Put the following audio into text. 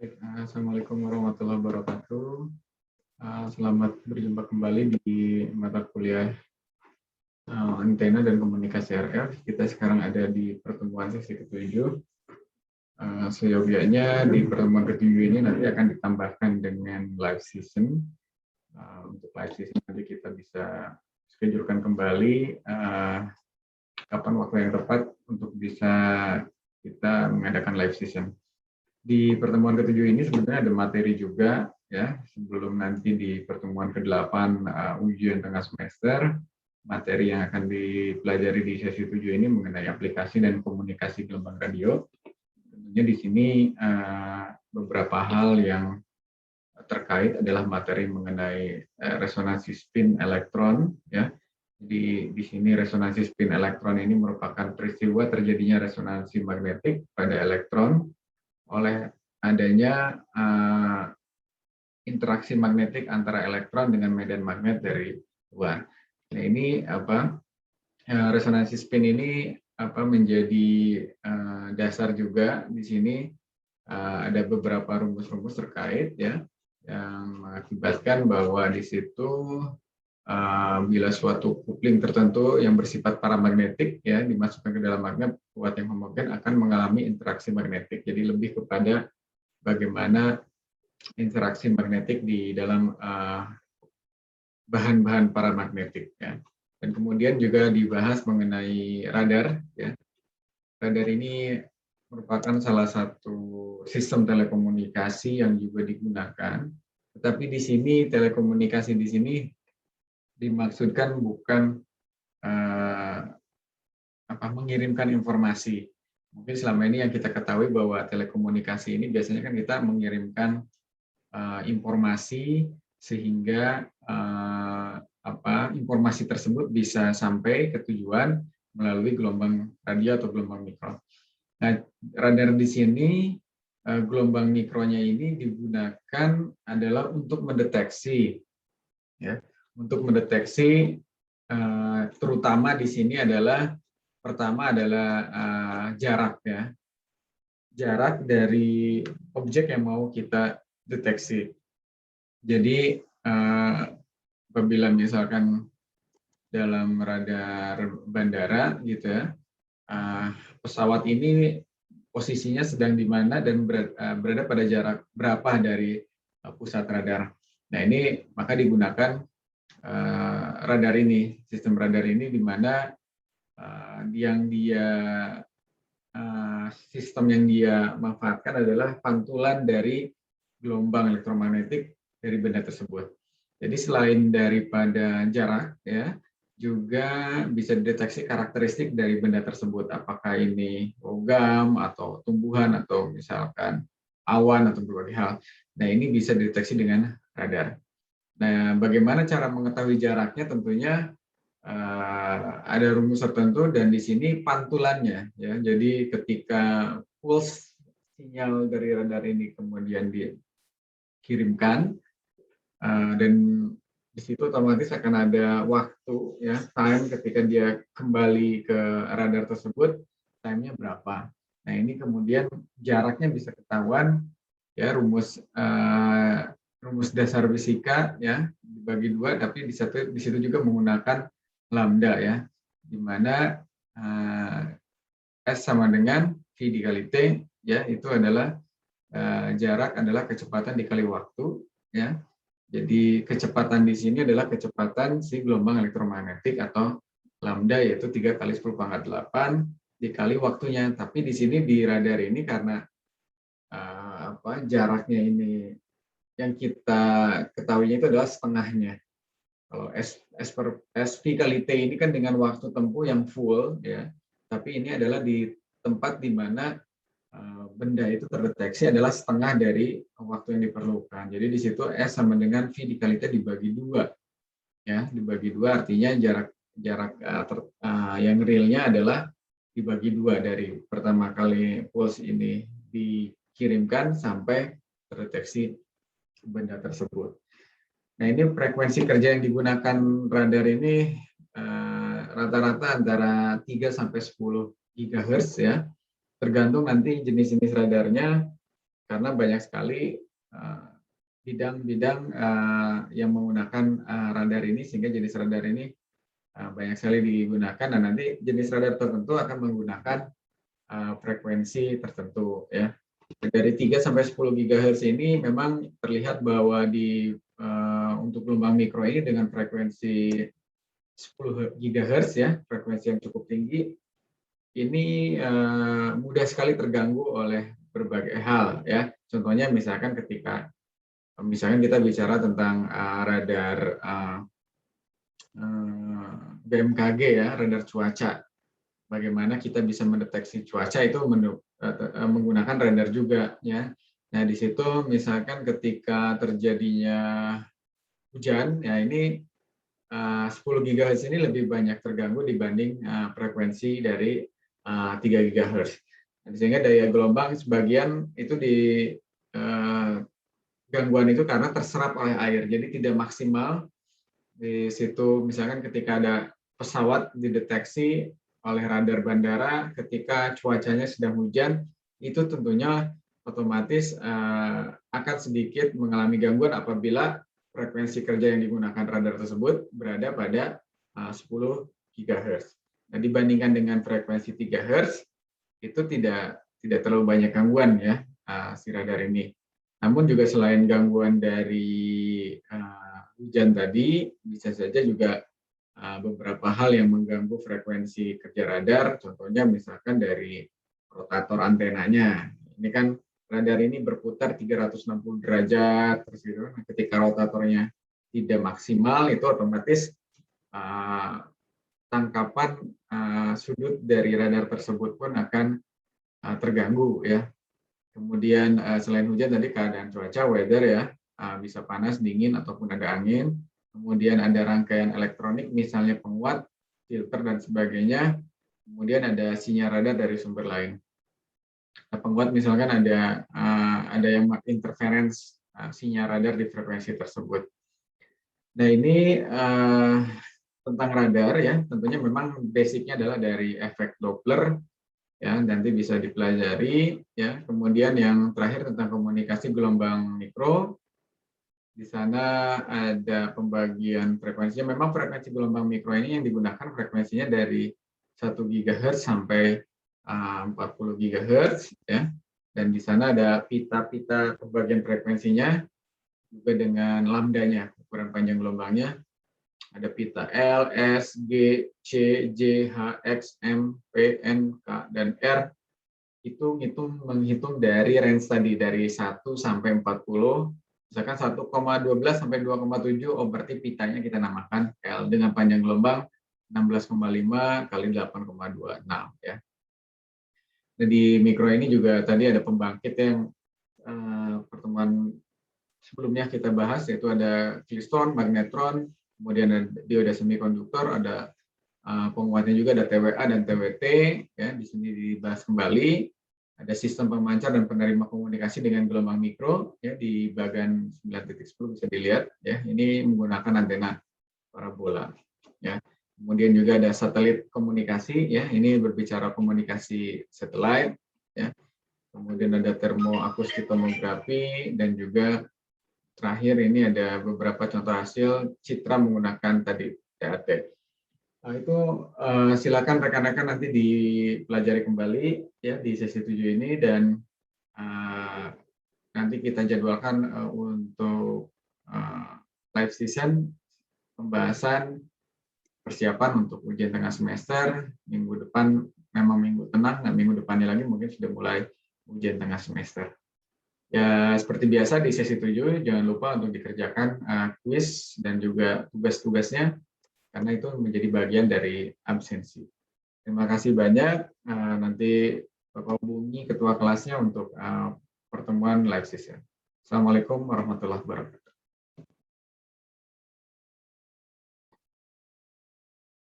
Baik, Assalamualaikum warahmatullahi wabarakatuh. Selamat berjumpa kembali di mata kuliah Antena dan Komunikasi RF. Kita sekarang ada di pertemuan sesi ke-7. Seyogianya di pertemuan ke-7 ini nanti akan ditambahkan dengan live session. Untuk live session nanti kita bisa schedulekan kembali kapan waktu yang tepat untuk bisa kita mengadakan live session. Di pertemuan ke-7 ini sebenarnya ada materi juga, ya, sebelum nanti di pertemuan ke-8 ujian tengah semester, materi yang akan dipelajari di sesi 7 ini mengenai aplikasi dan komunikasi gelombang radio. Tentunya di sini beberapa hal yang terkait adalah materi mengenai resonansi spin elektron, ya. Di sini resonansi spin elektron ini merupakan peristiwa terjadinya resonansi magnetik pada elektron oleh adanya interaksi magnetik antara elektron dengan medan magnet dari luar. Nah, ini resonansi spin ini menjadi dasar juga di sini ada beberapa rumus-rumus terkait, ya, yang mengakibatkan bahwa di situ bila suatu coupling tertentu yang bersifat paramagnetik, ya, dimasukkan ke dalam magnet kuat yang homogen akan mengalami interaksi magnetik. Jadi lebih kepada bagaimana interaksi magnetik di dalam bahan-bahan paramagnetik, ya. Dan kemudian juga dibahas mengenai radar, ya. Radar ini merupakan salah satu sistem telekomunikasi yang juga digunakan. Tetapi di sini telekomunikasi di sini dimaksudkan bukan mengirimkan informasi. Mungkin selama ini yang kita ketahui bahwa telekomunikasi ini biasanya kan kita mengirimkan informasi sehingga informasi tersebut bisa sampai ke tujuan melalui gelombang radio atau gelombang mikro. Nah, radar di sini gelombang mikronya ini digunakan adalah untuk mendeteksi, ya, untuk mendeteksi terutama di sini adalah pertama adalah jarak, ya, jarak dari objek yang mau kita deteksi. Jadi apabila misalkan dalam radar bandara gitu, ya, pesawat ini posisinya sedang di mana dan berada pada jarak berapa dari pusat radar. Nah, ini maka digunakan radar ini, sistem radar ini, di mana sistem yang dia manfaatkan adalah pantulan dari gelombang elektromagnetik dari benda tersebut. Jadi selain daripada jarak, ya, juga bisa dideteksi karakteristik dari benda tersebut, apakah ini logam atau tumbuhan atau misalkan awan atau berbagai hal. Nah, ini bisa dideteksi dengan radar. Nah, bagaimana cara mengetahui jaraknya? Tentunya ada rumus tertentu dan di sini pantulannya, ya. Jadi ketika pulse sinyal dari radar ini kemudian dikirimkan dan di situ otomatis akan ada waktu, ya, time ketika dia kembali ke radar tersebut, time-nya berapa. Nah, ini kemudian jaraknya bisa ketahuan, ya, rumus dasar fisika, ya, dibagi dua, tapi di situ juga menggunakan lambda, ya, di mana S sama dengan V dikali T, ya, itu adalah jarak adalah kecepatan dikali waktu, ya. Jadi kecepatan di sini adalah kecepatan si gelombang elektromagnetik atau lambda, yaitu 3 kali 10⁸ dikali waktunya. Tapi di sini di radar ini karena jaraknya ini yang kita ketahuinya itu adalah setengahnya. Kalau SV kali T ini kan dengan waktu tempuh yang full, ya. Tapi ini adalah di tempat di mana benda itu terdeteksi adalah setengah dari waktu yang diperlukan. Jadi di situ S sama dengan V dikali T dibagi 2, ya, dibagi 2 artinya jarak yang realnya adalah dibagi 2 dari pertama kali pulse ini dikirimkan sampai terdeteksi benda tersebut. Nah, ini frekuensi kerja yang digunakan radar ini rata-rata antara 3 sampai 10 GHz, ya. Tergantung nanti jenis-jenis radarnya. karena banyak sekali bidang-bidang yang menggunakan radar ini, sehingga jenis radar ini banyak sekali digunakan, dan nanti jenis radar tertentu akan menggunakan frekuensi tertentu ya. Dari 3 sampai 10 GHz ini memang terlihat bahwa untuk gelombang mikro ini dengan frekuensi 10 GHz ya, frekuensi yang cukup tinggi, ini mudah sekali terganggu oleh berbagai hal ya. Contohnya misalkan kita bicara tentang radar BMKG ya, radar cuaca. Bagaimana kita bisa mendeteksi cuaca itu menggunakan radar juga ya. Nah, di situ misalkan ketika terjadinya hujan, ya ini 10 GHz ini lebih banyak terganggu dibanding frekuensi dari 3 GHz. Sehingga daya gelombang sebagian itu gangguan itu karena terserap oleh air, jadi tidak maksimal. Di situ misalkan ketika ada pesawat dideteksi oleh radar bandara ketika cuacanya sedang hujan, itu tentunya otomatis akan sedikit mengalami gangguan apabila frekuensi kerja yang digunakan radar tersebut berada pada 10 GHz. Nah, dibandingkan dengan frekuensi 3 Hz, itu tidak terlalu banyak gangguan ya si radar ini. Namun juga selain gangguan dari hujan tadi, bisa saja juga beberapa hal yang mengganggu frekuensi kerja radar, contohnya misalkan dari rotator antenanya. Ini kan radar ini berputar 360 derajat, terus gitu. Nah, ketika rotatornya tidak maksimal, itu otomatis tangkapan sudut dari radar tersebut pun akan terganggu ya. Kemudian selain hujan tadi keadaan cuaca, weather ya, bisa panas, dingin, ataupun ada angin. Kemudian ada rangkaian elektronik, misalnya penguat, filter, dan sebagainya. Kemudian ada sinyal radar dari sumber lain. Nah, penguat misalkan ada yang interference sinyal radar di frekuensi tersebut. Nah, ini tentang radar ya, tentunya memang basicnya adalah dari efek Doppler ya, nanti bisa dipelajari ya. Kemudian yang terakhir tentang komunikasi gelombang mikro. Di sana ada pembagian frekuensinya. Memang frekuensi gelombang mikro ini yang digunakan frekuensinya dari 1 GHz sampai 40 GHz ya. Dan di sana ada pita-pita pembagian frekuensinya juga dengan lambdanya, ukuran panjang gelombangnya. Ada pita L, S, G, C, J, H, X, M, P, N, K, dan R. Itu menghitung dari range tadi, dari 1 sampai 40. Misalkan 1,12 sampai 2,7, berarti pitanya kita namakan L dengan panjang gelombang 16,5 kali 8,26 ya. Nah, di mikro ini juga tadi ada pembangkit yang pertemuan sebelumnya kita bahas, yaitu ada klistron, magnetron, kemudian ada dioda semikonduktor, ada penguatnya juga ada TWA dan TWT ya, di sini dibahas kembali. Ada sistem pemancar dan penerima komunikasi dengan gelombang mikro ya, di bagian 9.10 bisa dilihat ya, ini menggunakan antena parabola ya. Kemudian juga ada satelit komunikasi ya, ini berbicara komunikasi satelit ya. Kemudian ada termoakustik tomografi, dan juga terakhir ini ada beberapa contoh hasil citra menggunakan tadi TAT. Nah, itu silakan rekan-rekan nanti dipelajari kembali ya di sesi 7 ini, dan nanti kita jadwalkan untuk live session pembahasan persiapan untuk ujian tengah semester minggu depan. Memang minggu tenang, nah minggu depannya lagi mungkin sudah mulai ujian tengah semester. Ya, seperti biasa di sesi 7 jangan lupa untuk dikerjakan kuis dan juga tugas-tugasnya, karena itu menjadi bagian dari absensi. Terima kasih banyak. Nanti Bapak hubungi ketua kelasnya untuk pertemuan live session. Assalamualaikum warahmatullahi wabarakatuh.